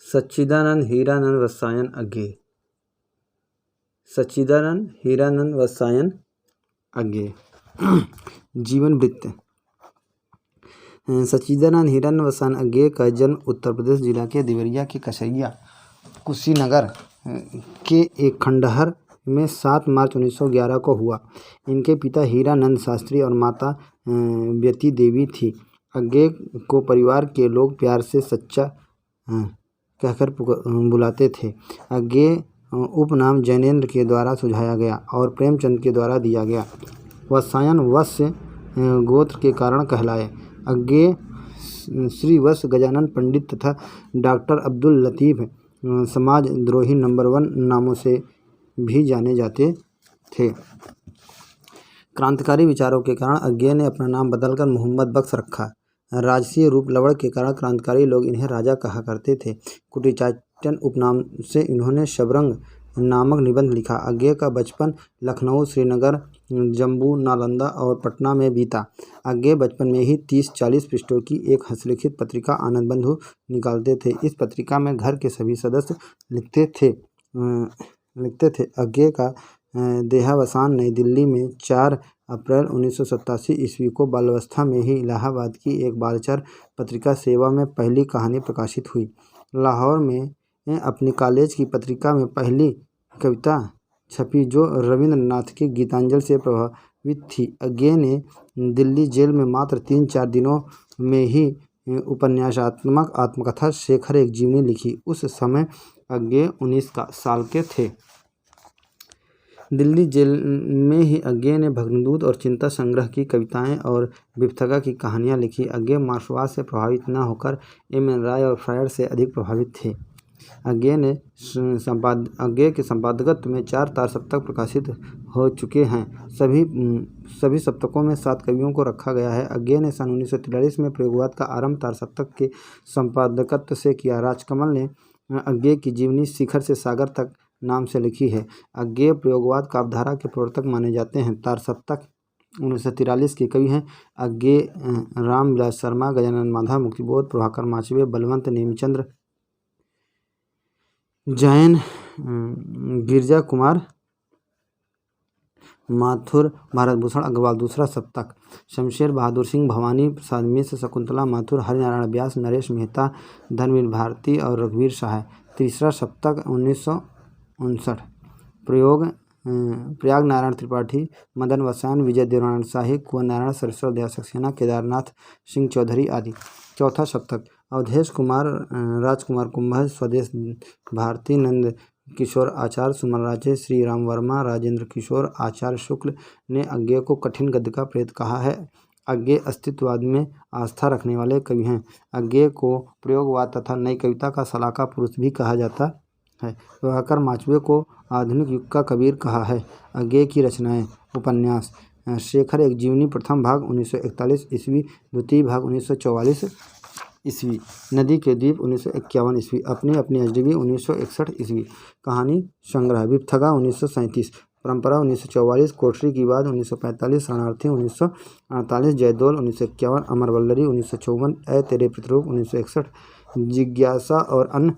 सच्चिदानंद हीरानंद रसायन अज्ञेय। सच्चिदानंद हीरानंद रसायन अज्ञेय। जीवन वृत्त। सच्चिदानंद हीरानंद रसायन अज्ञेय का जन्म उत्तर प्रदेश जिला के देवरिया के कसैया कुशीनगर के एक खंडहर में 7 मार्च 1911 को हुआ। इनके पिता हीरानंद शास्त्री और माता व्यती देवी थी। अज्ञेय को परिवार के लोग प्यार से सच्चा कहकर बुलाते थे। अज्ञेय उपनाम जैनेन्द्र के द्वारा सुझाया गया और प्रेमचंद के द्वारा दिया गया। वत्सायन वत्स्य गोत्र के कारण कहलाए। अज्ञेय श्री वत्स गजानन पंडित तथा डॉक्टर अब्दुल लतीफ़ समाजद्रोही नंबर 1 नामों से भी जाने जाते थे। क्रांतिकारी विचारों के कारण अज्ञेय ने अपना नाम बदलकर मोहम्मद बख्श रखा। राजसीय रूप लवड़ के कारण क्रांतिकारी लोग इन्हें राजा कहा करते थे। कुटीचाटन उपनाम से इन्होंने शबरंग नामक निबंध लिखा। अज्ञेय का बचपन लखनऊ, श्रीनगर, जम्मू, नालंदा और पटना में बीता। अज्ञेय बचपन में ही 30-40 पृष्ठों की एक हस्तलिखित पत्रिका आनंद बंधु निकालते थे। इस पत्रिका में घर के सभी सदस्य लिखते थे। अज्ञेय का देहावसान नई दिल्ली में 4 अप्रैल 1987 ईस्वी को बाल्यावस्था में ही इलाहाबाद की एक बालचार पत्रिका सेवा में पहली कहानी प्रकाशित हुई। लाहौर में अपनी कॉलेज की पत्रिका में पहली कविता छपी जो रविंद्रनाथ के गीतांजलि से प्रभावित थी। अज्ञेय ने दिल्ली जेल में मात्र 3-4 दिनों में ही उपन्यासात्मक आत्मकथा शेखर एक जीवनी लिखी। उस समय अज्ञेय 19 साल के थे। दिल्ली जेल में ही अज्ञेय ने भग्नदूत और चिंता संग्रह की कविताएं और विपथगा की कहानियां लिखी। अज्ञेय मार्क्सवाद से प्रभावित न होकर एम.एन. राय और फ्रायड से अधिक प्रभावित थे। अज्ञेय के संपादकत्व में 4 तार सप्तक प्रकाशित हो चुके हैं। सभी सप्तकों में 7 कवियों को रखा गया है। अज्ञेय ने सन 1943 में प्रयोगवाद का आरंभ तार सप्तक के संपादकत्व से किया। राजकमल ने अज्ञेय की जीवनी शिखर से सागर तक नाम से लिखी है। अज्ञेय प्रयोगवाद काव्यधारा के प्रवर्तक माने जाते हैं। तार सप्तक 1943 के कवि हैं अज्ञेय, रामविलास शर्मा, गजानन माधा, मुक्तिबोध, प्रभाकर माचवे, बलवंत नेमिचंद्र जैन, गिरजा कुमार माथुर, भारत भूषण अग्रवाल। दूसरा सप्तक शमशेर बहादुर सिंह, भवानी प्रसाद मिश्र, शकुंतला माथुर, हरिनारायण व्यास, नरेश मेहता, धर्मवीर भारती और रघुवीर सहाय। तीसरा सप्तक 1959 प्रयाग नारायण त्रिपाठी, मदन वसायन, विजय देवनारायण शाही, कुंवर नारायण, सरेश्वर दयाल सक्सेना, केदारनाथ सिंह चौधरी आदि। चौथा सप्तक अवधेश कुमार, राजकुमार कुंभज, स्वदेश भारती, नंद किशोर आचार्य, सुमन राजे, श्री राम वर्मा, राजेंद्र किशोर आचार्य शुक्ल ने अज्ञेय को कठिन गद्य का प्रेत कहा है। अज्ञेय अस्तित्ववाद में आस्था रखने वाले कवि हैं। अज्ञेय को प्रयोगवाद तथा नई कविता का सलाका पुरुष भी कहा जाता है। प्रभाकर माचवे को आधुनिक युग का कबीर कहा है। अज्ञेय की रचनाएं उपन्यास शेखर एक जीवनी प्रथम भाग 1941 ईस्वी, द्वितीय भाग 1944 ईस्वी, नदी के द्वीप 1951 ईस्वी, अपनी अपनी एचडीवी 1961 ईस्वी, कहानी संग्रह विपथगा 1937, परंपरा 1944, कोठरी की बात 1945, शरणार्थी 1948, जयदोल 1951, अमरवल्लरी 1954, ऐ तेरे प्रतिरूप 1961, जिज्ञासा और अन्य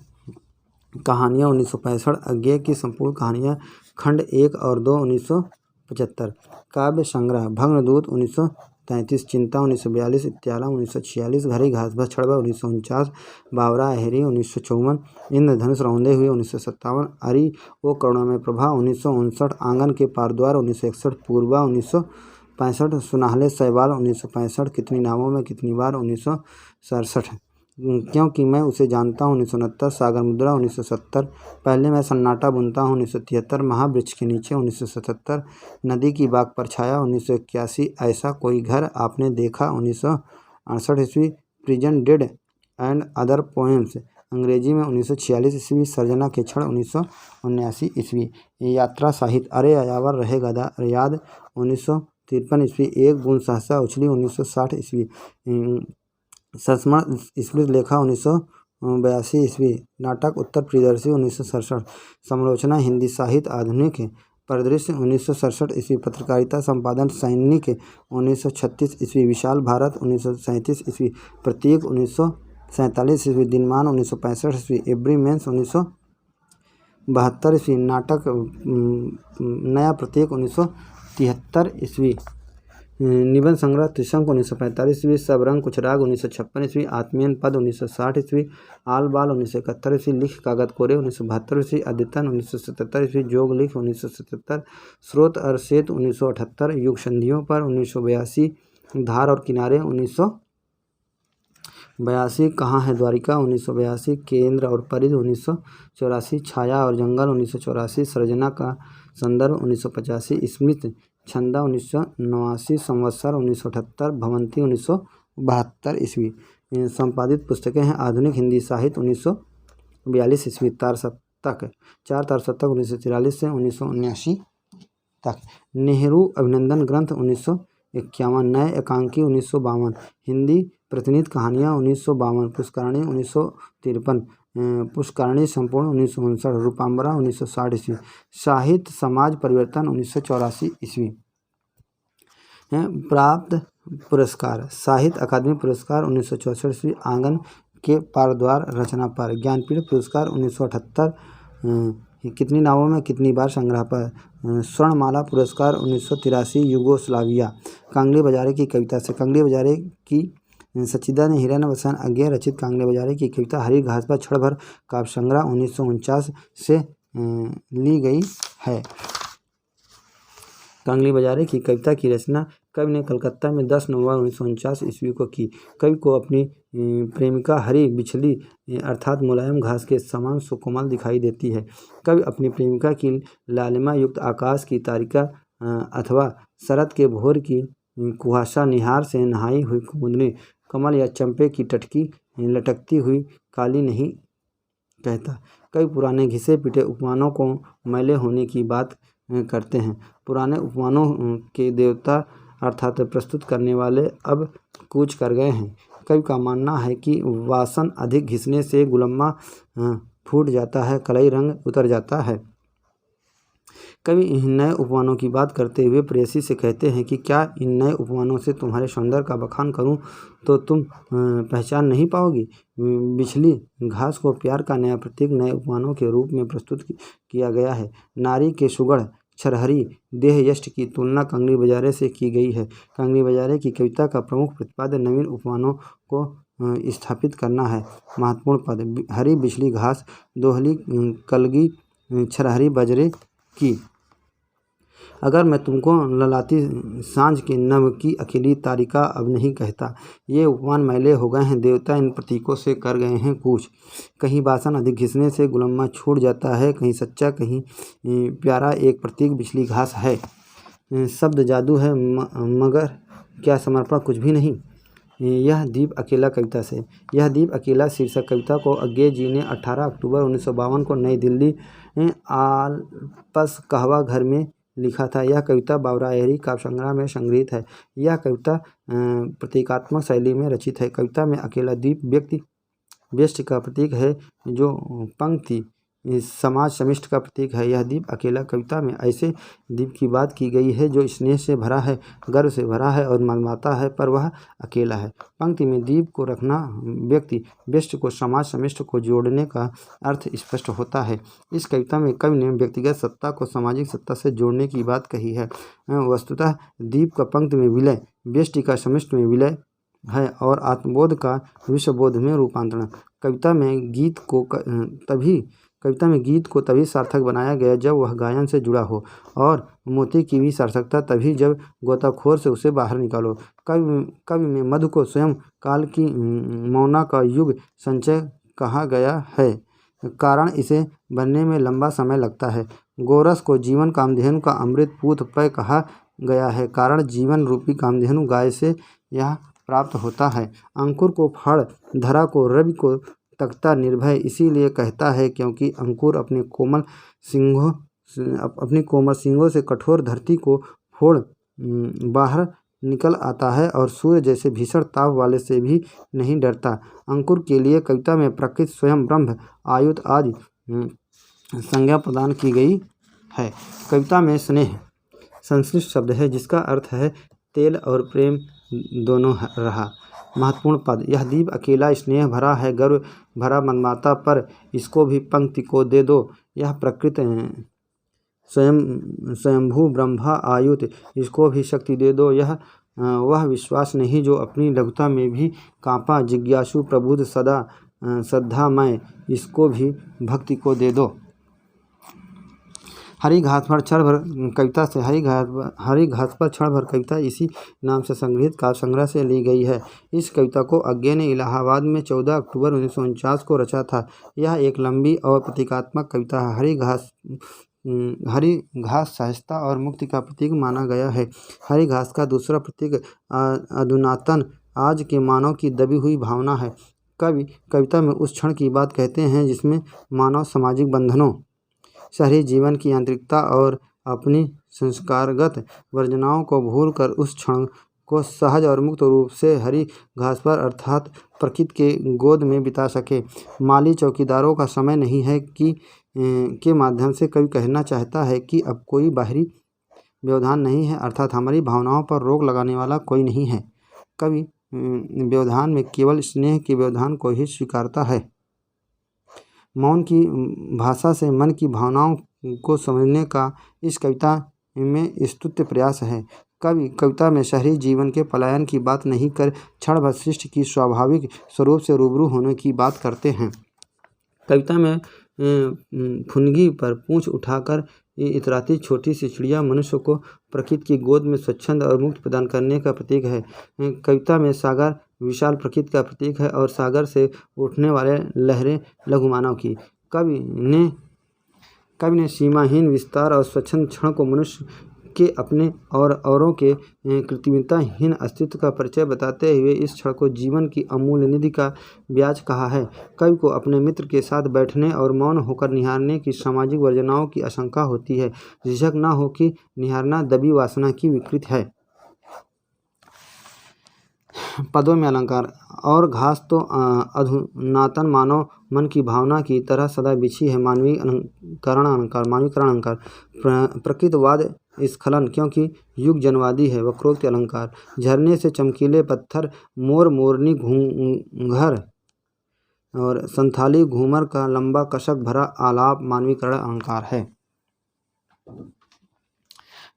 कहानियाँ 1965, अज्ञेय की संपूर्ण कहानियाँ खंड 1 और 2 1975, काव्य संग्रह भग्नदूत 1933, चिंता 1942, इत्याला 1946, घरी घास भस छड़वा 1949, बावरा अहेरी 1954, इंद्रधनुष रौंदे हुए 1957, अरि ओ करुणामय प्रभा 1959, आंगन के पारद्वार 1961, पूर्वा 1965, सुनाहले सैबाल 1965, कितनी नामों में कितनी बार 1967, क्योंकि मैं उसे जानता हूँ 1969, सागर मुद्रा 1970, पहले मैं सन्नाटा बुनता हूँ 1973, महावृक्ष के नीचे 1977, नदी की बाग पर छाया 1981, ऐसा कोई घर आपने देखा 1968 ईस्वी, prison dead and other poems अंग्रेजी में 1946 ईस्वी, सर्जना के क्षण 1979 ईस्वी, यात्रा साहित्य अरे अयावर रहे गदा याद 1953 ईस्वी, एक बूंद सहसा उछली 1960 ईस्वी, संस्मरण स्मृत लेखा 1982 ईस्वी, नाटक उत्तर प्रियदर्शी 1967, समालोचना हिंदी साहित्य आधुनिक परिदृश्य 1967 ईस्वी, पत्रकारिता संपादन सैनिक 1936 ईस्वी, विशाल भारत 1937 ईस्वी, प्रतीक 1947 ईस्वी दिनमान 1965 ईस्वी एवरी मेंस 1972 ईस्वी नाटक नया प्रत्येक 1973 ईस्वी निबंध संग्रह त्रिशंक 1945 ईस्वी सब रंग कुछ राग 1956 ईस्वी आत्मीयन पद 1960 ईस्वी आल बाल 1971 ईस्वी लिख कागत कोरे 1972 ईस्वी अद्यतन 1977 ईस्वी जोग लिख 1977 स्रोत और सेत 1978 युग संधियों पर 1982 धार और किनारे 1982 कहाँ है द्वारिका 1982 केंद्र और परिधि 1984 छाया और जंगल 1984 सृजना का संदर्भ 1985 स्मृत छंदा 1989 संवत्सर 1978 भवंती 1972 ईस्वी संपादित पुस्तकें हैं आधुनिक हिंदी साहित्य 1942 ईस्वी तार सप्तक 1943 से 1979 तक नेहरू अभिनंदन ग्रंथ 1951 नए एकांकी 1952 हिंदी प्रतिनिधि कहानियाँ 1952 पुष्करणी 1953 पुष्करणी संपूर्ण 1959 रूपाम्बरा 1960 ईस्वी साहित्य समाज परिवर्तन 1984 ईस्वी प्राप्त पुरस्कार साहित्य अकादमी पुरस्कार 1964 ईस्वी आंगन के पार द्वार रचना पर ज्ञानपीठ पुरस्कार 1978 कितनी नावों में कितनी बार संग्रह पर स्वर्णमाला पुरस्कार 1983 युगोस्लाविया कांगड़े बाजारे की कविता से कांगड़े बाजारे की सच्चिदानंद हिरण्य वसन अज्ञे रचित कांगड़े बाजारे की कविता हरी घास पर क्षण भर काव्य संग्रह 1949 से ली गई है। कांगड़े बाजारे की कविता की रचना कवि ने कलकत्ता में 10 नवंबर 1949 ईस्वी को की। कवि को अपनी प्रेमिका हरी बिछली अर्थात मुलायम घास के समान सुकोमल दिखाई देती है। कवि अपनी प्रेमिका की लालिमा युक्त आकाश की तारिका अथवा शरद के भोर की कुहासा निहार से नहाई हुई कुमुदनी कमल या चंपे की टटकी लटकती हुई काली नहीं कहता। कई पुराने घिसे पिटे उपमानों को मैले होने की बात करते हैं। पुराने उपमानों के देवता अर्थात प्रस्तुत करने वाले अब कूच कर गए हैं। कवि का मानना है कि वासन अधिक घिसने से गुलम्मा फूट जाता है, कलई रंग उतर जाता है। कवि इन नए उपमानों की बात करते हुए प्रेयसी से कहते हैं कि क्या इन नए उपमानों से तुम्हारे सौंदर्य का बखान करूं तो तुम पहचान नहीं पाओगी। बिछली घास को प्यार का नया प्रतीक नए उपमानों के रूप में प्रस्तुत किया गया है। नारी के सुगढ़ छरहरी देह यष्ट की तुलना कांगड़ी बाजारे से की गई है। कांगड़ी बाजारे की कविता का प्रमुख प्रतिपाद्य नवीन उपमानों को स्थापित करना है। महत्वपूर्ण पद हरी बिछली घास दोहली कलगी छरहरी बजरे की अगर मैं तुमको ललाती सांझ के नभ की अकेली तारिका अब नहीं कहता। ये उपमान मैले हो गए हैं, देवता इन प्रतीकों से कर गए हैं कूच। कहीं वासन अधिक घिसने से गुलम्मा छूट जाता है, कहीं सच्चा कहीं प्यारा एक प्रतीक बिछली घास है। शब्द जादू है मगर क्या समर्पण कुछ भी नहीं। यह दीप अकेला कविता से यह दीप अकेला शीर्षक कविता को अज्ञे जी ने 18 अक्टूबर 1952 को नई दिल्ली आलपस कहवा घर में लिखा था। यह कविता बाबरायरी काव्य संग्रह में संग्रहित है। यह कविता प्रतीकात्मक शैली में रचित है। कविता में अकेला दीप व्यष्टि का प्रतीक है, जो पंक्ति समाज समिष्ट का प्रतीक है। यह दीप अकेला कविता में ऐसे दीप की बात की गई है जो स्नेह से भरा है, गर्व से भरा है और मनमाता है, पर वह अकेला है। पंक्ति में दीप को रखना व्यक्ति व्यष्टि को समाज समिष्ट को जोड़ने का अर्थ स्पष्ट होता है। इस कविता में कवि ने व्यक्तिगत सत्ता को सामाजिक सत्ता से जोड़ने की बात कही है। वस्तुतः दीप का पंक्ति में विलय, व्यष्टि का समिष्ट में विलय है और आत्मबोध का विश्वबोध में रूपांतरण। कविता में गीत को तभी सार्थक बनाया गया जब वह गायन से जुड़ा हो, और मोती की भी सार्थकता तभी जब गोताखोर से उसे बाहर निकालो। कवि में मधु को स्वयं काल की मौना का युग संचय कहा गया है, कारण इसे बनने में लंबा समय लगता है। गोरस को जीवन कामधेनु का अमृत पूत पेय कहा गया है, कारण जीवन रूपी कामधेनु गाय से यह प्राप्त होता है। अंकुर को फल, धरा को रवि को तख्ता निर्भय इसीलिए कहता है क्योंकि अंकुर अपने कोमल सींगों से कठोर धरती को फोड़ बाहर निकल आता है और सूर्य जैसे भीषण ताप वाले से भी नहीं डरता। अंकुर के लिए कविता में प्रकृति, स्वयं, ब्रह्म, आयुध आदि संज्ञा प्रदान की गई है। कविता में स्नेह संस्कृत शब्द है जिसका अर्थ है तेल और प्रेम दोनों रहा। महत्वपूर्ण पद। यह दीप अकेला स्नेह भरा है, गर्व भरा मनमाता पर, इसको भी पंक्ति को दे दो। यह प्रकृत स्वयंभू ब्रह्मा आयुत, इसको भी शक्ति दे दो। यह वह विश्वास नहीं जो अपनी लघुता में भी कांपा, जिज्ञासु प्रबुद्ध सदा श्रद्धामय, इसको भी भक्ति को दे दो। हरी घास पर क्षण भर कविता से हरी घास पर क्षण भर कविता इसी नाम से संग्रहित काव्य संग्रह से ली गई है। इस कविता को अज्ञे ने इलाहाबाद में 14 अक्टूबर 1949 को रचा था। यह एक लंबी और प्रतीकात्मक कविता है। हरी घास सहजता और मुक्ति का प्रतीक माना गया है। हरी घास का दूसरा प्रतीक अधुनातन आज के मानव की दबी हुई भावना है। कवि कविता में उस क्षण की बात कहते हैं जिसमें मानव सामाजिक बंधनों, शहरी जीवन की यांत्रिकता और अपनी संस्कारगत वर्जनाओं को भूलकर उस क्षण को सहज और मुक्त रूप से हरी घास पर अर्थात प्रकृति के गोद में बिता सके। माली चौकीदारों का समय नहीं है कि के माध्यम से कवि कहना चाहता है कि अब कोई बाहरी व्यवधान नहीं है, अर्थात हमारी भावनाओं पर रोक लगाने वाला कोई नहीं है। कवि व्यवधान में केवल स्नेह के व्यवधान को ही स्वीकारता है। मौन की भाषा से मन की भावनाओं को समझने का इस कविता में स्तुत्य प्रयास है। कवि कविता में शहरी जीवन के पलायन की बात नहीं कर क्षण भर सृष्टि की स्वाभाविक स्वरूप से रूबरू होने की बात करते हैं। कविता में फुनगी पर पूंछ उठाकर इतराती छोटी सी चिड़िया मनुष्य को प्रकृति की गोद में स्वच्छंद और मुक्त प्रदान करने का प्रतीक है। कविता में सागर विशाल प्रकृति का प्रतीक है और सागर से उठने वाले लहरें लघु मानव की। कवि ने सीमाहीन विस्तार और स्वच्छंद क्षण को मनुष्य के अपने और औरों के कृत्रिमताहीन अस्तित्व का परिचय बताते हुए इस क्षण को जीवन की अमूल्य निधि का ब्याज कहा है। कवि को अपने मित्र के साथ बैठने और मौन होकर निहारने की सामाजिक वर्जनाओं की आशंका होती है। झिझक न हो कि निहारना दबी वासना की विकृत है। पदों में अलंकार। और घास तो अधुनातन मानव मन की भावना की तरह सदा बिछी है। मानवीकरण अलंकार। प्रकृतवाद स्खलन क्योंकि युग जनवादी है। वक्रोक्ति अलंकार। झरने से चमकीले पत्थर, मोर मोरनी घूंघर और संथाली घूमर का लंबा कशक भरा आलाप मानवीकरण अलंकार है।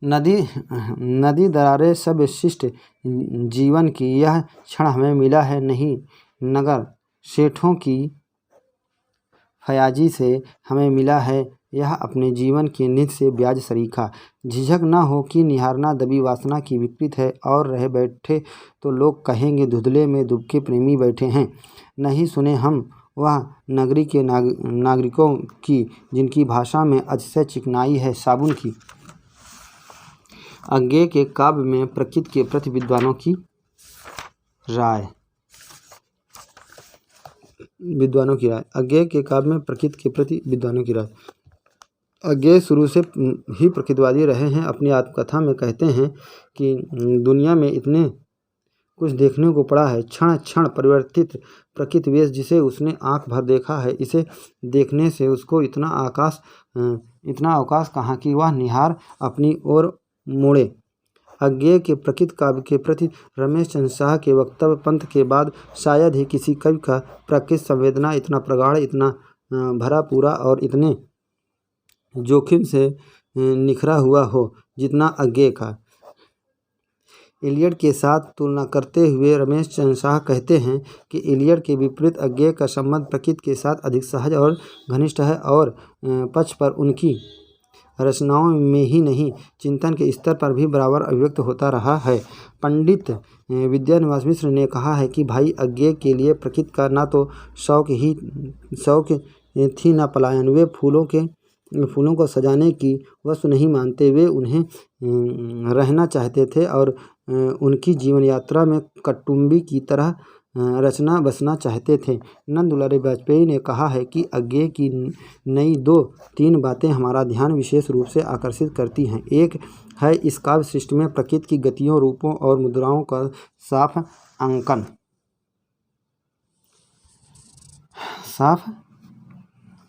नदी दरारे सब शिष्ट जीवन की, यह क्षण हमें मिला है नहीं। नगर सेठों की फयाजी से हमें मिला है यह अपने जीवन की निधि से ब्याज सरीखा। झिझक न हो कि निहारना दबी वासना की विकृत है और रह बैठे तो लोग कहेंगे धुंधले में दुबके प्रेमी बैठे हैं। नहीं सुने हम वह नगरी के नागरिकों की जिनकी भाषा में अतिशय चिकनाई है साबुन की। अज्ञे के काव्य में प्रकृति के प्रति विद्वानों की राय। अज्ञे के काव्य में प्रकृति के प्रति विद्वानों की राय। अज्ञे शुरू से ही प्रकृतिवादी रहे हैं। अपनी आत्मकथा में कहते हैं कि दुनिया में इतने कुछ देखने को पड़ा है। क्षण क्षण परिवर्तित प्रकृति वेश जिसे उसने आंख भर देखा है, इसे देखने से उसको इतना अवकाश कहाँ कि वह निहार अपनी ओर मोड़े। अज्ञेय के प्रकृति काव्य के प्रति रमेश चंद्र शाह के वक्तव्य पंथ के बाद शायद ही किसी कवि का प्रकृति संवेदना इतना प्रगाढ़, इतना भरा पूरा और इतने जोखिम से निखरा हुआ हो जितना अज्ञेय का। इलियड के साथ तुलना करते हुए रमेश चंद्र शाह कहते हैं कि इलियड के विपरीत अज्ञेय का संबंध प्रकृति के साथ अधिक सहज और घनिष्ठ है और पक्ष पर उनकी रचनाओं में ही नहीं चिंतन के स्तर पर भी बराबर अभिव्यक्त होता रहा है। पंडित विद्यानिवास मिश्र ने कहा है कि भाई अज्ञेय के लिए प्रकृति का ना तो शौक थी न पलायन। वे फूलों को सजाने की वस्तु नहीं मानते, वे उन्हें रहना चाहते थे और उनकी जीवन यात्रा में कटुम्बी की तरह रचना बसना चाहते थे। नंद दुलारे वाजपेयी ने कहा है कि अज्ञेय की नई 2-3 बातें हमारा ध्यान विशेष रूप से आकर्षित करती हैं। एक है इस काव्य सृष्टि में प्रकृति की गतियों, रूपों और मुद्राओं का साफ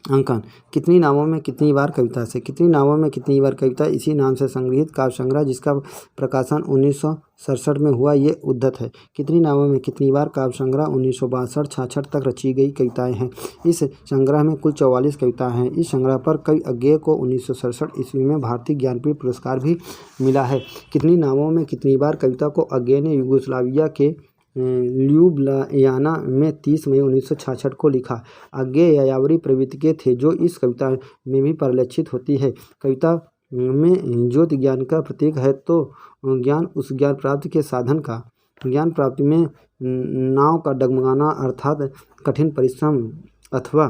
अंकन कितनी नावों में कितनी बार कविता से कितनी नावों में कितनी बार कविता इसी नाम से संग्रहित काव्य संग्रह जिसका प्रकाशन 1967 में हुआ ये उद्धत है। कितनी नावों में कितनी बार काव्य संग्रह 1962-66 तक रची गई कविताएं हैं। इस संग्रह में कुल 44 कविताएं हैं। इस संग्रह पर कवि अज्ञेय को 1967 ईस्वी में भारतीय ज्ञानपीठ पुरस्कार भी मिला है। कितनी नावों में कितनी बार कविता को अज्ञेय ने यूगोस्लाविया के ल्यूब्लियाना में 30 मई 1966 को लिखा। अज्ञेय यायावरी प्रवृत्ति के थे जो इस कविता में भी परिलक्षित होती है। कविता में ज्योति ज्ञान का प्रतीक है तो ज्ञान उस ज्ञान प्राप्ति के साधन का। ज्ञान प्राप्ति में नाव का डगमगाना अर्थात कठिन परिश्रम अथवा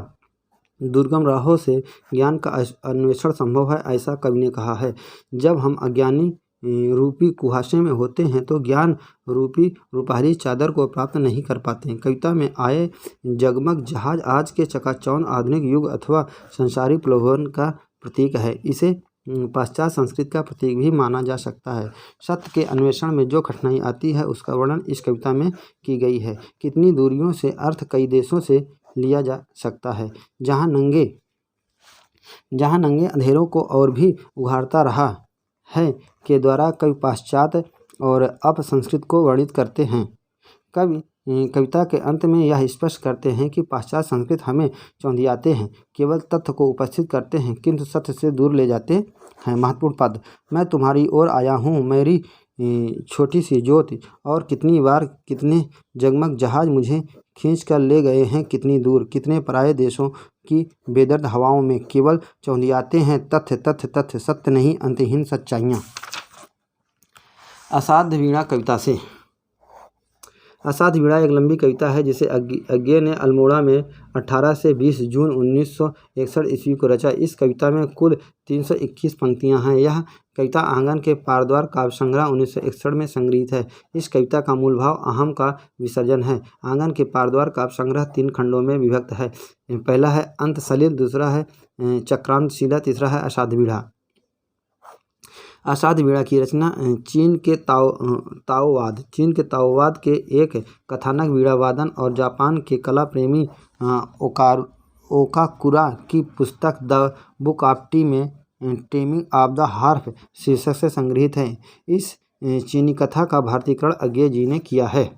दुर्गम राहों से ज्ञान का अन्वेषण संभव है, ऐसा कवि ने कहा है। जब हम अज्ञानी रूपी कुहासे में होते हैं तो ज्ञान रूपी रूपहारी चादर को प्राप्त नहीं कर पाते हैं। कविता में आए जगमग जहाज आज के चकाचौंध आधुनिक युग अथवा संसारी प्रलोभन का प्रतीक है। इसे पाश्चात्य संस्कृति का प्रतीक भी माना जा सकता है। सत्य के अन्वेषण में जो कठिनाई आती है उसका वर्णन इस कविता में की गई है। कितनी दूरियों से अर्थ कई देशों से लिया जा सकता है। जहाँ नंगे अंधेरों को और भी उघाड़ता रहा है के द्वारा कवि पाश्चात्य और अपसंस्कृत को वर्णित करते हैं। कवि कविता के अंत में यह स्पष्ट करते हैं कि पाश्चात्य संस्कृत हमें चौंधियाते हैं, केवल तथ्य को उपस्थित करते हैं किंतु सत्य से दूर ले जाते हैं। महत्वपूर्ण पद, मैं तुम्हारी ओर आया हूँ, मेरी छोटी सी ज्योति, और कितनी बार कितने जगमग जहाज मुझे खींच कर ले गए हैं कितनी दूर, कितने पराये देशों की बेदर्द हवाओं में, केवल चौंधियाते हैं तथ्य तथ्य तथ्य, सत्य नहीं, अंतहीन सच्चाइयाँ। असाध्य वीणा कविता से। असाध्य वीणा एक लंबी कविता है जिसे अज्ञेय ने अल्मोड़ा में 18 से 20 जून 1961 ईस्वी को रचा। इस कविता में कुल 321 पंक्तियां हैं। यह कविता आंगन के पारद्वार काव्य संग्रह 1961 में संग्रहित है। इस कविता का मूल भाव अहम का विसर्जन है। आंगन के पारद्वार काव्य संग्रह 3 खंडों में विभक्त है। पहला है अंत सलिल, दूसरा है चक्रांतशीला, तीसरा है असाध्य वीणा। असाध्य वीणा की रचना चीन के ताओवाद के एक कथानक वीणा वादन और जापान के कला प्रेमी ओकाकुरा की पुस्तक द बुक ऑफ टी में टेमिंग ऑफ द हार्प शीर्षक से संग्रहित है। इस चीनी कथा का भारतीयकरण अज्ञेय जी ने किया है।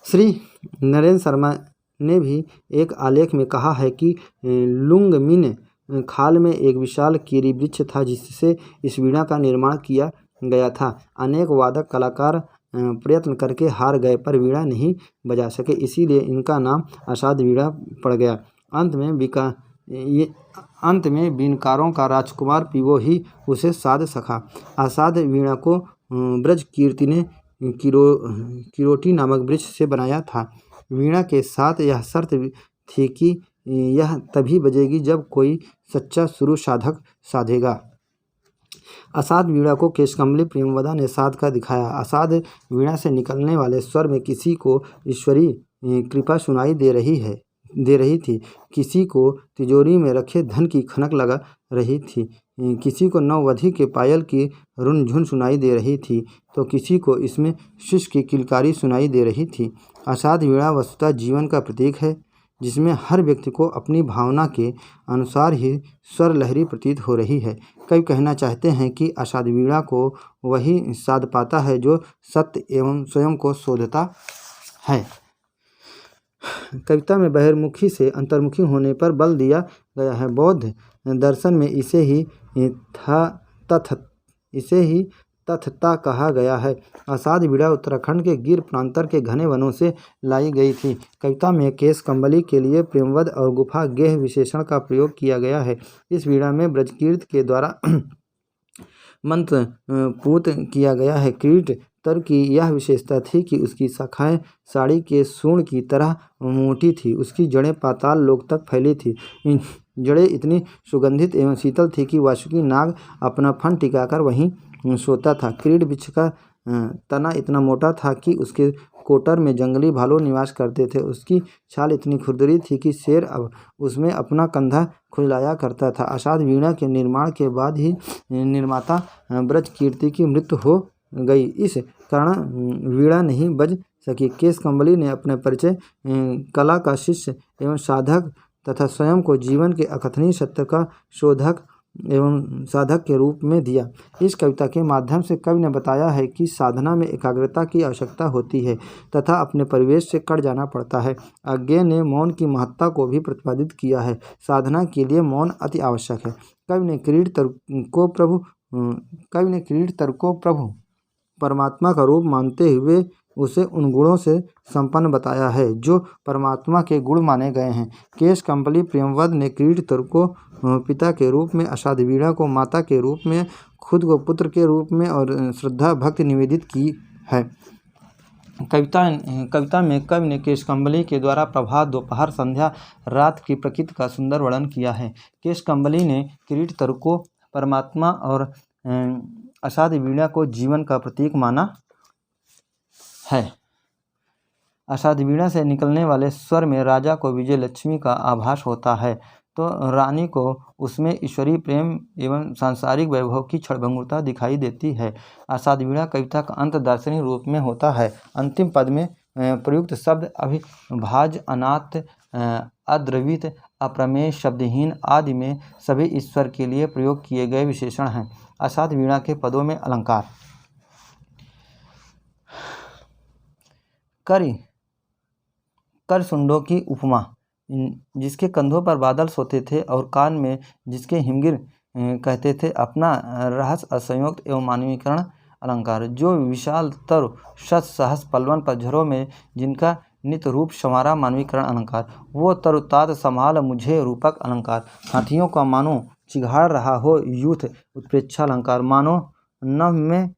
श्री नरेंद्र शर्मा ने भी एक आलेख में कहा है कि लुंगमिन खाल में एक विशाल कीरी वृक्ष था जिससे इस वीणा का निर्माण किया गया था। अनेक वादक कलाकार प्रयत्न करके हार गए पर वीणा नहीं बजा सके, इसीलिए इनका नाम असाध्य वीणा पड़ गया। अंत में बीनकारों का राजकुमार पीवो ही उसे साध सका। असाध्य वीणा को ब्रज कीर्ति ने किरोटी नामक वृक्ष से बनाया था। वीणा के साथ यह शर्त थी कि यह तभी बजेगी जब कोई सच्चा सुरु साधक साधेगा। असाध्य वीणा को केशकमली प्रेमवदा ने साध कर दिखाया। असाध्य वीणा से निकलने वाले स्वर में किसी को ईश्वरीय कृपा सुनाई दे रही थी, किसी को तिजोरी में रखे धन की खनक लगा रही थी, किसी को नववधि के पायल की रुनझुन सुनाई दे रही थी तो किसी को इसमें शिष्य की किलकारी सुनाई दे रही थी। असाध्य वीणा वस्तुतः जीवन का प्रतीक है जिसमें हर व्यक्ति को अपनी भावना के अनुसार ही स्वर लहरी प्रतीत हो रही है। कई कहना चाहते हैं कि असाध्य वीणा को वही साध पाता है जो सत्य एवं स्वयं को शोधता है। कविता में बहिर्मुखी से अंतर्मुखी होने पर बल दिया गया है। बौद्ध दर्शन में इसे ही तथता कहा गया है। असाध्य वीणा उत्तराखंड के गिर प्रांतर के घने वनों से लाई गई थी। कविता में केश कंबली के लिए प्रेमवद और गुफा गेह विशेषण का प्रयोग किया गया है। इस वीणा में ब्रजकीर्त के द्वारा मंत्र पूत किया गया है। कीर्त तर की यह विशेषता थी कि उसकी शाखाएं साड़ी के सूर्ण की तरह मोटी थी। उसकी जड़ें पाताल लोक तक फैली थी। जड़ें इतनी सुगंधित एवं शीतल थी कि वासुकी नाग अपना फन टिकाकर वहीं सोता था। क्रीड वृक्ष का तना इतना मोटा था कि उसके कोटर में जंगली भालू निवास करते थे। उसकी छाल इतनी खुरदरी थी कि शेर अब उसमें अपना कंधा खुजलाया करता था। असाध्य वीणा के निर्माण के बाद ही निर्माता ब्रजकीर्ति की मृत्यु हो गई, इस कारण वीणा नहीं बज सकी। केश कंबली ने अपने परिचय कला का शिष्य एवं साधक तथा स्वयं को जीवन के अकथनीय सत्य का शोधक एवं साधक के रूप में दिया। इस कविता के माध्यम से कवि ने बताया है कि साधना में एकाग्रता की आवश्यकता होती है तथा अपने परिवेश से कट जाना पड़ता है। आज्ञे ने मौन की महत्ता को भी प्रतिपादित किया है। साधना के लिए मौन अति आवश्यक है। कवि ने क्रीड तर्क को प्रभु परमात्मा का रूप मानते हुए उसे उन गुणों से संपन्न बताया है जो परमात्मा के गुण माने गए हैं। केशकम्बली प्रेमवद ने क्रीड तर्क को पिता के रूप में, अषाढ़ वीणा को माता के रूप में, खुद को पुत्र के रूप में और श्रद्धा भक्ति निवेदित की है। कविता में कवि ने केशकम्बली के द्वारा प्रभात, दोपहर, संध्या, रात की प्रकृति का सुंदर वर्णन किया है। केशकम्बली ने क्रीड तर्क को परमात्मा और अषाढ़ वीणा को जीवन का प्रतीक माना है। अषाढ़ वीणा से निकलने वाले स्वर में राजा को विजय लक्ष्मी का आभास होता है तो रानी को उसमें ईश्वरीय प्रेम एवं सांसारिक वैभव की क्षणभंगुरता दिखाई देती है। अषाढ़ वीणा कविता का अंत दार्शनिक रूप में होता है। अंतिम पद में प्रयुक्त शब्द अभिभाज्य, अनाथ, अद्रवित, अप्रमेय, शब्दहीन आदि में सभी ईश्वर के लिए प्रयोग किए गए विशेषण हैं। अषाढ़ वीणा के पदों में अलंकार। करसुंडों की उपमा, जिसके कंधों पर बादल सोते थे और कान में जिसके हिमगिर कहते थे। अपना रहस्य, असंयुक्त एवं मानवीकरण अलंकार, जो विशाल तरु शत सहस पल्लवन पतझरों में जिनका नित्य रूप संवारा मानवीकरण अलंकार। वो तरुतात संभाल मुझे रूपक अलंकार। हाथियों का मानो चिघाड़ रहा हो यूथ उत्प्रेक्षा अलंकार। मानो नभ में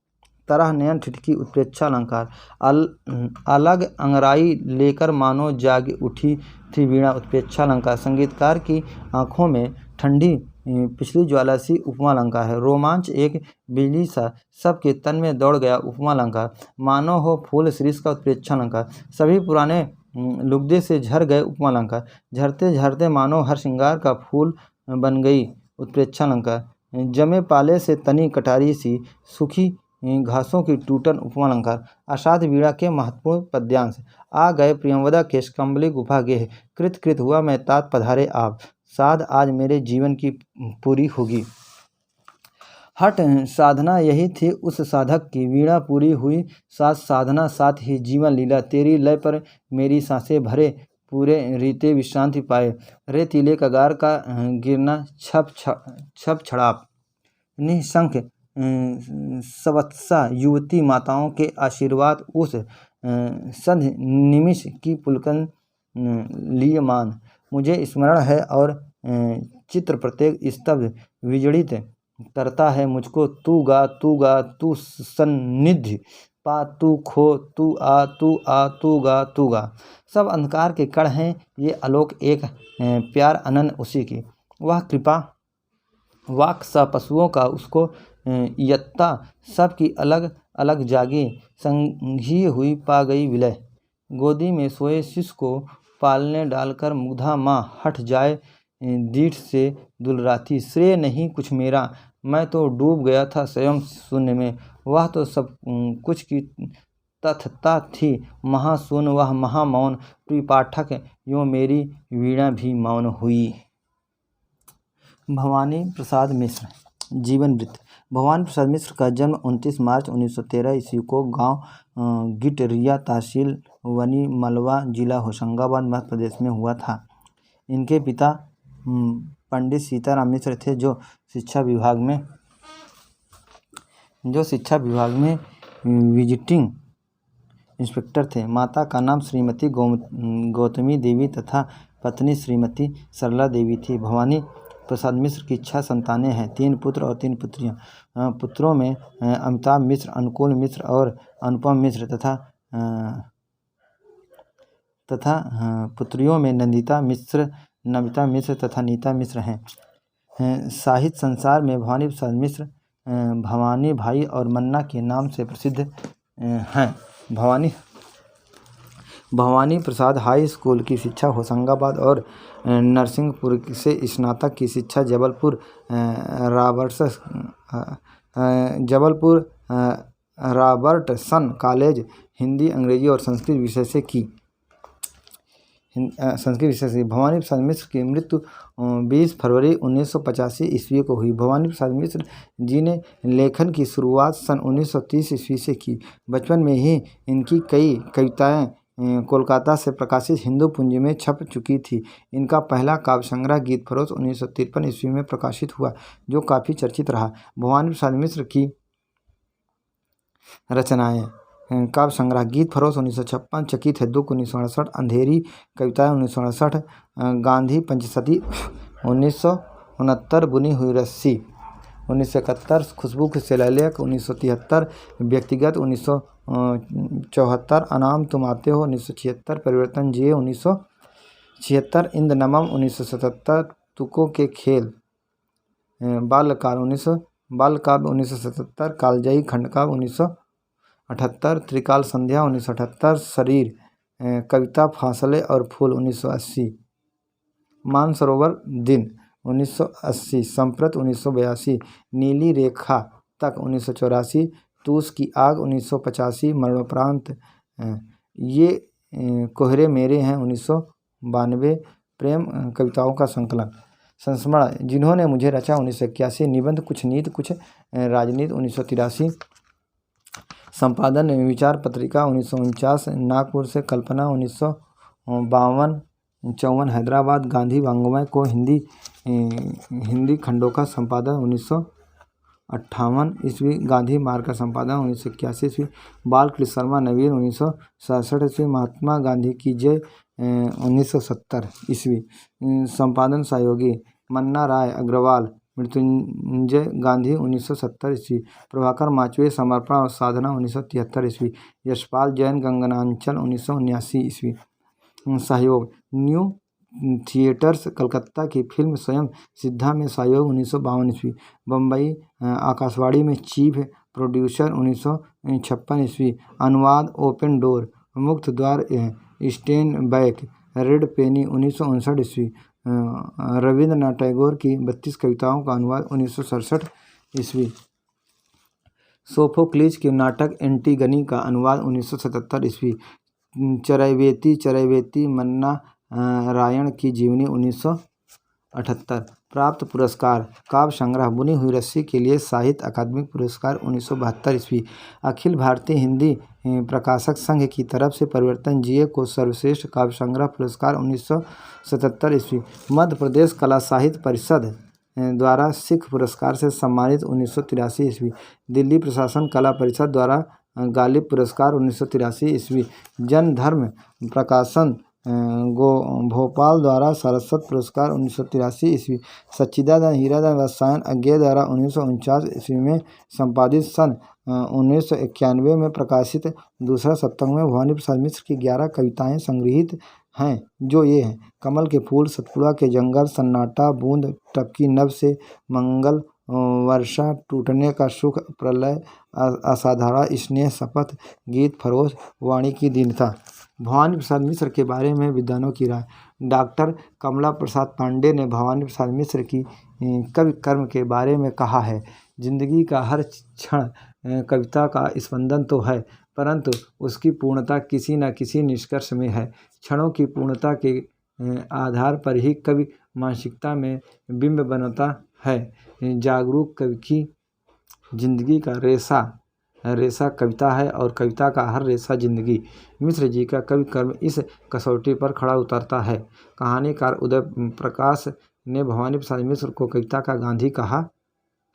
तरह नयन ठिठकी उत्प्रेक्षा अलंकार। अलग अंगराई लेकर मानो जाग उठी थी वीणा उत्प्रेक्षा अलंकार। संगीतकार की आंखों में ठंडी पिछली ज्वाला सी उपमा अलंकार है। रोमांच एक बिजली सा सबके तन में दौड़ गया उपमा अलंकार। मानो हो फूल शीर्ष का उत्प्रेक्षा अलंकार। सभी पुराने लुगदे से झर गए उपमा अलंकार। झरते झरते मानो हर श्रृंगार का फूल बन गई उत्प्रेक्षा अलंकार। जमे पाले से तनी कटारी सी सूखी घासों की टूटन उपमा अलंकार। अषाढ़ वीणा के महत्वपूर्ण पद्यांश। आ गए प्रियंवदा केशकम्बली गुफा गेह, कृत कृत हुआ मैं तात पधारे आप, साध आज मेरे जीवन की पूरी होगी। हट साधना यही थी उस साधक की, वीणा पूरी हुई साथ साधना साथ ही जीवन लीला। तेरी लय पर मेरी सांसें भरे पूरे रीते विश्रांति पाए। रे तिले कगार का गिरना छप छड़ाप, निशंक सवत्सा युवती माताओं के आशीर्वाद उस संध निमिष की पुलकन लीयमान। मुझे स्मरण है और चित्र प्रत्येक स्तब्ध विजड़ित करता है मुझको। तू गा तू सन्निधि पा, तू खो तू आ तू गा। सब अंधकार के कण हैं ये आलोक एक प्यार अनन्य उसी की। वह कृपा वाक सा पशुओं का उसको यत्ता सबकी अलग अलग जागी संघी हुई पा गई विलय। गोदी में सोए शिशु को पालने डालकर मुग्धा माँ हट जाए दीठ से दुलराती। श्रेय नहीं कुछ मेरा, मैं तो डूब गया था स्वयं शून्य में। वह तो सब कुछ की तथता थी महाशून्य वह महामौन। प्रिय पाठक यूँ मेरी वीणा भी मौन हुई। भवानी प्रसाद मिश्र जीवन वृत्त। भवानी प्रसाद मिश्र का जन्म 29 मार्च 1913 ईस्वी को गांव गिटरिया, तहसील वनी मलवा, जिला होशंगाबाद, मध्य प्रदेश में हुआ था। इनके पिता पंडित सीताराम मिश्र थे जो शिक्षा विभाग में विजिटिंग इंस्पेक्टर थे। माता का नाम श्रीमती गौतमी देवी तथा पत्नी श्रीमती सरला देवी थी। भवानी प्रसाद मिश्र की 6 संतानें हैं, 3 पुत्र और 3 पुत्रियां। पुत्रों में अमिताभ मिश्र, अनुकूल मिश्र और अनुपम मिश्र तथा पुत्रियों में नमिता मिश्र तथा नीता मिश्र हैं। साहित्य संसार में भवानी प्रसाद मिश्र भवानी भाई और मन्ना के नाम से प्रसिद्ध हैं। भवानी प्रसाद हाई स्कूल की शिक्षा होशंगाबाद और नरसिंहपुर से स्नातक की शिक्षा जबलपुर रॉबर्टसन कॉलेज हिंदी, अंग्रेजी और संस्कृत विषय से की। संस्कृत विषय से। भवानी प्रसाद मिश्र की मृत्यु 20 फरवरी 1985 ईस्वी को हुई। भवानी प्रसाद मिश्र जी ने लेखन की शुरुआत सन 1930 ईस्वी से की। बचपन में ही इनकी कई कविताएं कोलकाता से प्रकाशित हिंदू पुंज में छप चुकी थी। इनका पहला काव्य संग्रह गीतफरोश 1953 ईस्वी में प्रकाशित हुआ, जो काफ़ी चर्चित रहा। भवानी प्रसाद मिश्र की रचनाएं: काव्य संग्रह गीतफरोश 1956, चकित है दुख 1968, अंधेरी कविताएं 1968, गांधी पंचसती 1969, बुनी हुई रस्सी 1971, खुशबू के शिलालेख 1973, व्यक्तिगत 1974, अनाम तुम आते हो 1976, परिवर्तन जिए 1976, इंद नमम 1977, तुकों के खेल, बालकाव्य 1977, कालजयी खंडकाव्य 1978, त्रिकाल संध्या 1978, शरीर कविता, फासले और फूल 1980, मानसरोवर दिन 1980, संप्रत 1982, नीली रेखा तक 1984, तूस की आग 1985, मरणोपरांत ये कोहरे मेरे हैं 1992, प्रेम कविताओं का संस्मरण जिन्होंने मुझे रचा 1981, निबंध कुछ नीति कुछ राजनीति 1983, संपादन विचार पत्रिका 1949, नागपुर से कल्पना 1952-54, हैदराबाद, गांधी वाङ्मय को हिंदी खंडों का संपादन 1958 ईस्वी, गांधी मार्ग का संपादन 1981 ईस्वी, बालकृष्ण शर्मा नवीन 1967 ईस्वी, महात्मा गांधी की जय 1970 ईस्वी, संपादन सहयोगी मन्ना राय अग्रवाल, मृत्युंजय गांधी 1970 ईस्वी, प्रभाकर माचवे समर्पण और साधना 1973 ईस्वी, यशपाल जैन गंगनांचल 1979 ईस्वी, सहयोग न्यू थिएटर्स कलकत्ता की फिल्म स्वयं सिद्धा में सहयोग 1952 ईस्वी, बम्बई आकाशवाणी में चीफ प्रोड्यूसर 1956 ईस्वी, अनुवाद ओपन डोर, मुक्त द्वार, स्टैंड बैक, रेड पेनी 1959 ईस्वी, रविंद्रनाथ टैगोर की 32 कविताओं का अनुवाद 1967 ईस्वी, सोफोक्लिस के नाटक एंटीगनी का अनुवाद 1977 ईस्वी, चरैवेती मन्ना रायण की जीवनी 1978, प्राप्त पुरस्कार काव्य संग्रह बुनी हुई रस्सी के लिए साहित्य अकादमी पुरस्कार 1972 ईस्वी, अखिल भारतीय हिंदी प्रकाशक संघ की तरफ से परिवर्तन जिए को सर्वश्रेष्ठ काव्य संग्रह पुरस्कार 1977 ईस्वी, मध्य प्रदेश कला साहित्य परिषद द्वारा सिख पुरस्कार से सम्मानित 1983 ईस्वी, दिल्ली प्रशासन कला परिषद द्वारा गालिब पुरस्कार 1983 ईस्वी, जन धर्म प्रकाशन भोपाल द्वारा सारस्वत पुरस्कार 1983 ईस्वी, सच्चिदानंद हीरानंद रसायन अज्ञे द्वारा 1949 ईस्वी में संपादित सन 1991 में प्रकाशित दूसरा सप्तक में भवानी प्रसाद मिश्र की 11 कविताएं संग्रहित हैं, जो ये हैं: कमल के फूल, सतपुड़ा के जंगल, सन्नाटा, बूंद टपकी नभ से, मंगल वर्षा, टूटने का सुख, प्रलय, असाधारण, स्नेह, शपथ, गीत फरोश, वाणी की दीनता। भवानी प्रसाद मिश्र के बारे में विद्वानों की राय। डॉक्टर कमला प्रसाद पांडे ने भवानी प्रसाद मिश्र की कवि कर्म के बारे में कहा है: जिंदगी का हर क्षण कविता का स्पंदन तो है, परंतु उसकी पूर्णता किसी न किसी निष्कर्ष में है। क्षणों की पूर्णता के आधार पर ही कवि मानसिकता में बिंब बनता है। जागरूक कवि की जिंदगी का रेशा कविता है और कविता का हर रेशा जिंदगी। मिश्र जी का कवि कर्म इस कसौटी पर खड़ा उतरता है। कहानीकार उदय प्रकाश ने भवानी प्रसाद मिश्र को कविता का गांधी कहा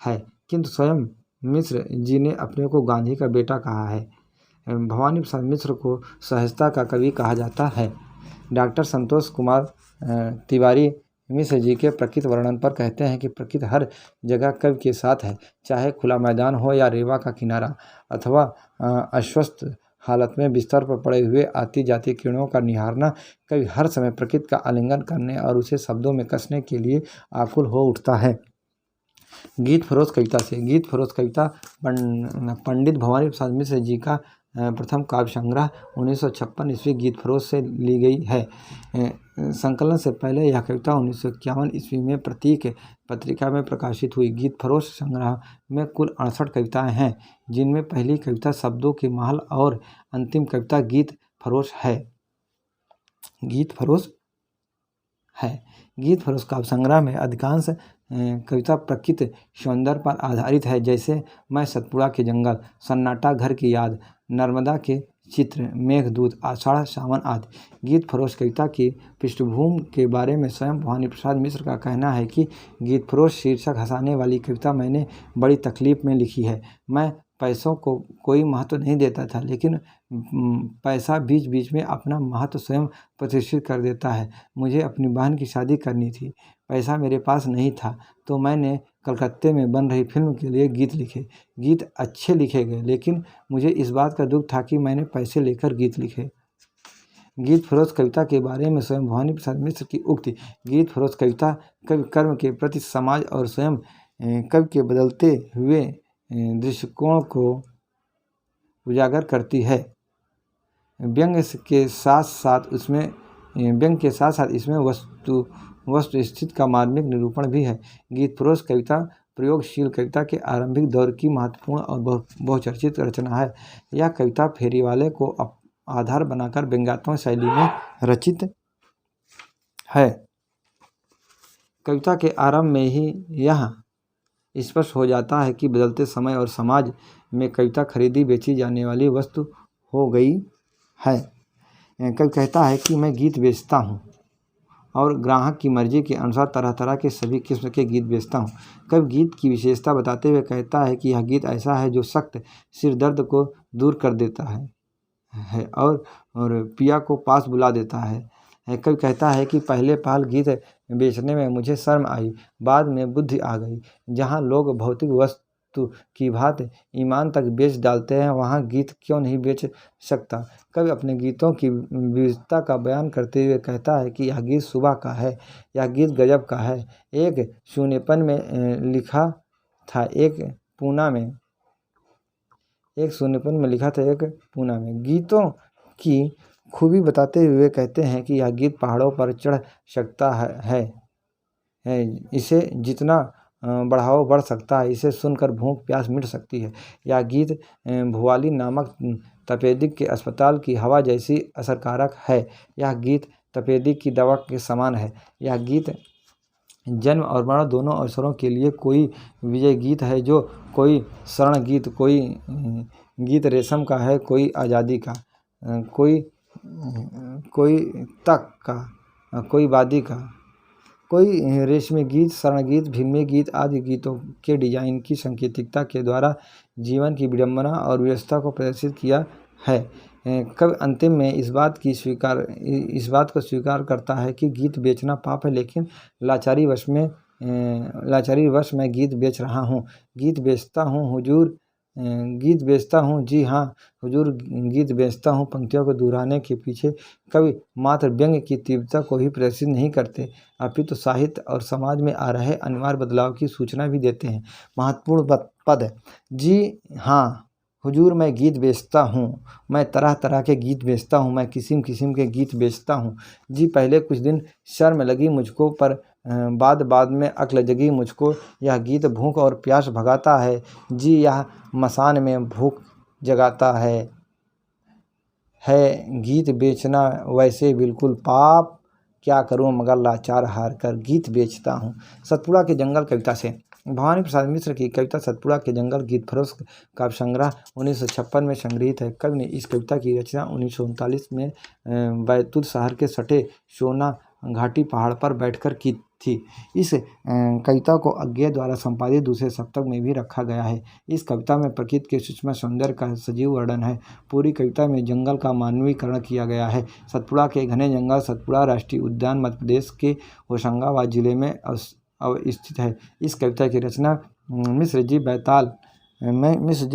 है, किंतु स्वयं मिश्र जी ने अपने को गांधी का बेटा कहा है। भवानी प्रसाद मिश्र को सहजता का कवि कहा जाता है। डॉक्टर संतोष कुमार तिवारी मिश्र जी के प्रकृति वर्णन पर कहते हैं कि प्रकृति हर जगह कवि के साथ है, चाहे खुला मैदान हो या रेवा का किनारा, अथवा अस्वस्थ हालत में बिस्तर पर पड़े हुए आती जाती किरणों का निहारना। कवि हर समय प्रकृति का आलिंगन करने और उसे शब्दों में कसने के लिए आकुल हो उठता है। गीत फरोश कविता से। गीत फरोश कविता पंडित भवानी प्रसाद मिश्र जी का प्रथम काव्य संग्रह 1956 ईस्वी गीत फरोश से ली गई है। संकलन से पहले यह कविता 1951 ईस्वी में प्रतीक पत्रिका में प्रकाशित हुई। गीत फरोश संग्रह में कुल 68 कविताएं हैं, जिनमें पहली कविता शब्दों के महल और अंतिम कविता गीत फरोश है। गीत फरोश है। गीत फरोश काव्य संग्रह में अधिकांश कविता प्रकृति सौंदर्य पर आधारित है, जैसे मैं सतपुड़ा के जंगल, सन्नाटा घर की याद, नर्मदा के चित्र, मेघदूत, आषाढ़ सावन आदि। गीत फरोश कविता की पृष्ठभूमि के बारे में स्वयं भवानी प्रसाद मिश्र का कहना है कि गीत फरोश शीर्षक हंसाने वाली कविता मैंने बड़ी तकलीफ में लिखी है। मैं पैसों को कोई महत्व नहीं देता था, लेकिन पैसा बीच बीच में अपना महत्व स्वयं प्रतिष्ठित कर देता है। मुझे अपनी बहन की शादी करनी थी, पैसा मेरे पास नहीं था, तो मैंने कलकत्ते में बन रही फिल्म के लिए गीत लिखे। गीत अच्छे लिखे गए, लेकिन मुझे इस बात का दुख था कि मैंने पैसे लेकर गीत लिखे। गीत फरोश कविता के बारे में स्वयं भवानी प्रसाद मिश्र की उक्ति। गीत फरोश कविता कवि कर्म के प्रति समाज और स्वयं कवि के बदलते हुए दृष्टिकोण को उजागर करती है। व्यंग के साथ साथ इसमें वस्तु स्थिति का मार्मिक निरूपण भी है। गीत फरोश कविता प्रयोगशील कविता के आरंभिक दौर की महत्वपूर्ण और बहुचर्चित रचना है। यह कविता फेरीवाले को आधार बनाकर व्यंग्यात्मक शैली में रचित है। कविता के आरंभ में ही यह स्पष्ट हो जाता है कि बदलते समय और समाज में कविता खरीदी बेची जाने वाली वस्तु हो गई है। कवि कहता है कि मैं गीत बेचता हूँ और ग्राहक की मर्जी के अनुसार तरह तरह के सभी किस्म के गीत बेचता हूँ। कवि गीत की विशेषता बताते हुए कहता है कि यह गीत ऐसा है जो सख्त सिर दर्द को दूर कर देता है और पिया को पास बुला देता है। कवि कहता है कि पहले पहल गीत बेचने में मुझे शर्म आई, बाद में बुद्धि आ गई। जहाँ लोग भौतिक वस्तु की भांति ईमान तक बेच डालते हैं, वहाँ गीत क्यों नहीं बेच सकता। कवि अपने गीतों की विविधता का बयान करते हुए कहता है कि यह गीत सुबह का है, यह गीत गजब का है। एक शून्यपन में लिखा था एक पूना में। गीतों की खूबी बताते हुए कहते हैं कि यह गीत पहाड़ों पर चढ़ सकता है। इसे जितना बढ़ाओ बढ़ सकता है, इसे सुनकर भूख प्यास मिट सकती है। यह गीत भुवाली नामक तपेदिक के अस्पताल की हवा जैसी असरकारक है। यह गीत तपेदिक की दवा के समान है। यह गीत जन्म और मरण दोनों अवसरों के लिए कोई विजय गीत है, जो कोई शरण गीत, कोई गीत रेशम का है, कोई आज़ादी का, कोई तक का, कोई वादी का, कोई रेशमी गीत, शरण गीत, भीमनी गीत आदि गीतों के डिजाइन की सांकेतिकता के द्वारा जीवन की विडंबना और व्यवस्था को प्रदर्शित किया है। कवि अंतिम में इस बात को स्वीकार करता है कि गीत बेचना पाप है, लेकिन लाचारी वश मैं गीत बेच रहा हूँ। गीत बेचता हूँ, जी हाँ हुजूर, गीत बेचता हूँ। पंक्तियों को दोहराने के पीछे कवि मात्र व्यंग्य की तीव्रता को ही प्रदर्शित नहीं करते, अपितु साहित्य और समाज में आ रहे अनिवार्य बदलाव की सूचना भी देते हैं। महत्वपूर्ण पद। जी हाँ हुजूर, मैं गीत बेचता हूँ, मैं तरह तरह के गीत बेचता हूँ, मैं किस्म किस्म के गीत बेचता हूँ। जी पहले कुछ दिन शर्म लगी मुझको, पर बाद में अक्ल जगी मुझको। यह गीत भूख और प्यास भगाता है। जी यह मसान में भूख जगाता है। गीत बेचना वैसे बिल्कुल पाप, क्या करूं मगर लाचार हार कर गीत बेचता हूं। सतपुड़ा के जंगल कविता से। भवानी प्रसाद मिश्र की कविता सतपुड़ा के जंगल गीत फरोश काव्य संग्रह 1956 में संग्रहित है। कवि ने इस कविता की रचना 1939 में बैतूल शहर के सटे सोना घाटी पहाड़ पर बैठकर की थी। इस कविता को अज्ञेय द्वारा संपादित दूसरे सप्तक में भी रखा गया है। इस कविता में प्रकृति के सूक्ष्म सौंदर्य का सजीव वर्णन है। पूरी कविता में जंगल का मानवीकरण किया गया है। सतपुड़ा के घने जंगल सतपुड़ा राष्ट्रीय उद्यान मध्य प्रदेश के होशंगाबाद जिले में स्थित है। इस कविता की रचना मिश्र जी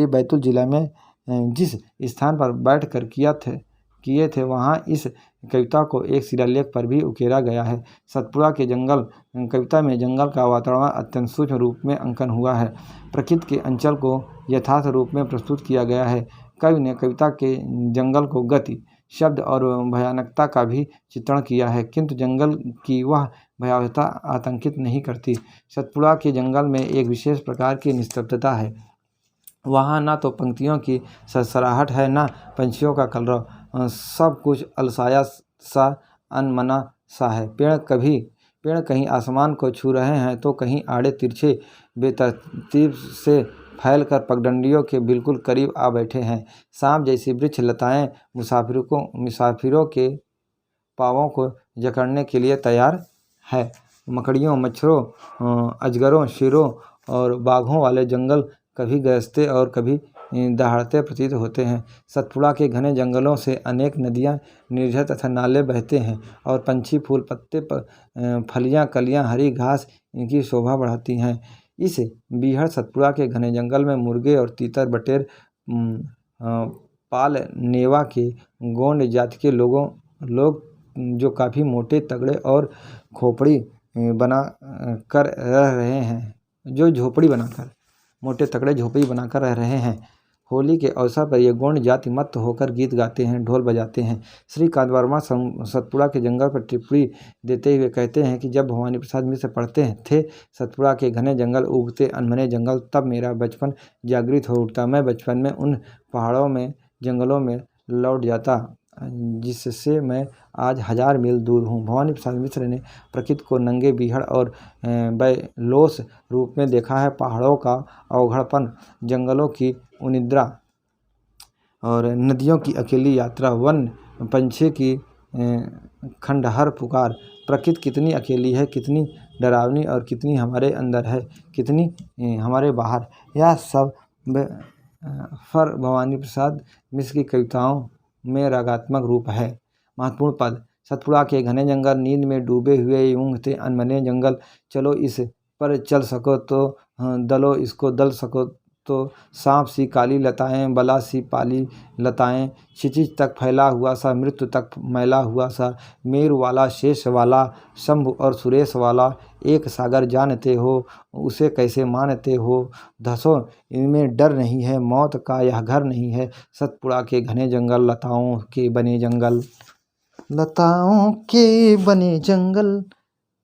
बैतूल जिला में जिस स्थान पर बैठ कर किए थे, वहाँ इस कविता को एक शिलालेख पर भी उकेरा गया है। सतपुड़ा के जंगल कविता में जंगल का वातावरण अत्यंत सूक्ष्म रूप में अंकन हुआ है। प्रकृति के अंचल को यथार्थ रूप में प्रस्तुत किया गया है। कवि ने कविता के जंगल को गति, शब्द और भयानकता का भी चित्रण किया है, किंतु जंगल की वह भयावहता आतंकित नहीं करती। सतपुड़ा के जंगल में एक विशेष प्रकार की निस्तब्धता है। वहाँ ना तो पंक्तियों की सरसराहट है, ना पंछियों का कलरव। सब कुछ अलसाया सा अनमना सा है। पेड़ कहीं आसमान को छू रहे हैं तो कहीं आड़े तिरछे बेतरतीब से फैलकर पगडंडियों के बिल्कुल करीब आ बैठे हैं। सांप जैसी वृक्ष लताएं मुसाफिरों के पाँवों को जकड़ने के लिए तैयार है। मकड़ियों, मच्छरों, अजगरों, शेरों और बाघों वाले जंगल कभी गरजते और कभी दहाड़ते प्रतीत होते हैं। सतपुड़ा के घने जंगलों से अनेक नदियाँ, निर्झर तथा नाले बहते हैं और पंछी, फूल, पत्ते, फलियाँ, कलियाँ, हरी घास इनकी शोभा बढ़ाती हैं। इस बीहड़ सतपुड़ा के घने जंगल में मुर्गे और तीतर बटेर पाल नेवा के गोंड जाति के लोग जो काफ़ी मोटे, तगड़े और खोपड़ी बना कर रह रहे हैं, जो झोपड़ी बनाकर मोटे तगड़े झोपड़ी बनाकर रह रहे हैं। होली के अवसर पर ये गोंड जाति मत्त होकर गीत गाते हैं, ढोल बजाते हैं। श्रीकांत वर्मा सतपुड़ा के जंगल पर टिप्पणी देते हुए कहते हैं कि जब भवानी प्रसाद मिश्र पढ़ते थे सतपुड़ा के घने जंगल, उगते अनमने जंगल, तब मेरा बचपन जागृत हो उठता। मैं बचपन में उन पहाड़ों में, जंगलों में लौट जाता जिससे मैं आज 1000 मील दूर हूँ। भवानी प्रसाद मिश्र ने प्रकृति को नंगे, बीहड़ और बेलोस रूप में देखा है। पहाड़ों का अवघड़पन, जंगलों की उनिद्रा और नदियों की अकेली यात्रा, वन पंछी की खंडहर पुकार, प्रकृति कितनी अकेली है, कितनी डरावनी और कितनी हमारे अंदर है, कितनी हमारे बाहर। यह सब फर भवानी प्रसाद मिश्र की कविताओं में रागात्मक रूप है। महत्वपूर्ण पद: सतपुड़ा के घने जंगल, नींद में डूबे हुए ऊँघते अनमने जंगल, चलो इस पर चल सको तो दलो इसको दल सको तो, सांप सी काली लताएं, बला सी पाली लताएं, क्षितिज तक फैला हुआ सा, मृत्यु तक मैला हुआ सा, मेरु वाला, शेष वाला, शंभु और सुरेश वाला, एक सागर जानते हो उसे कैसे मानते हो, धसो इनमें डर नहीं है, मौत का यह घर नहीं है, सतपुड़ा के घने जंगल, लताओं के बने जंगल, लताओं के बने जंगल।